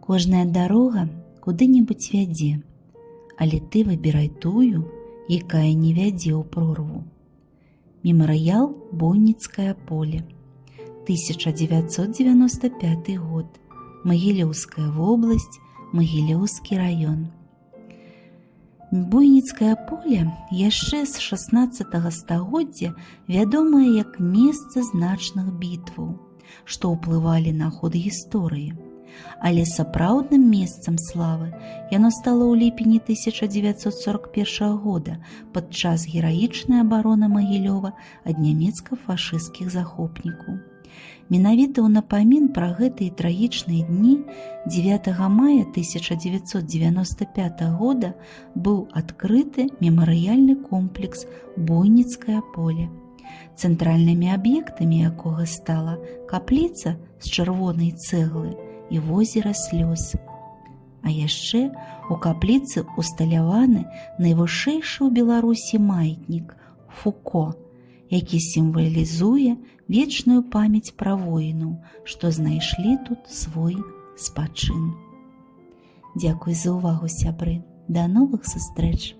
Кожная дарога куды-небудзь вядзе, але ты выбірай тую, якая не вядзе ў прорву. Мемарыял Бойніцкае поле, 1995 год, Магілёўская вобласць, Магілёўскі раён. Бойніцкае поле яшчэ з 16 стагоддзя вядомае як месца значных бітваў, што ўплывалі на ход гісторыі. Але сапраўдным месцам славы яно стала ў ліпені 1941 года падчас гераічнай абароны Магілёва ад нямецка-фашысцкіх захопнікаў. Менавіта ў напамін пра гэтыя трагічныя дні 9 мая 1995 года быў адкрыты мемарыяльны комплекс Бойніцкае поле, цэнтральнымі аб'ектамі якога стала капліца з чырвонай цэглы і возера слёз. А яшчэ у капліцы усталяваны найвышэйшы ў Беларусі маятнік Фуко, які сімвалізуе вечную памяць пра воінаў, што знайшлі тут свой спачын. Дзякуй за ўвагу, сябры. Да новых сустрэч!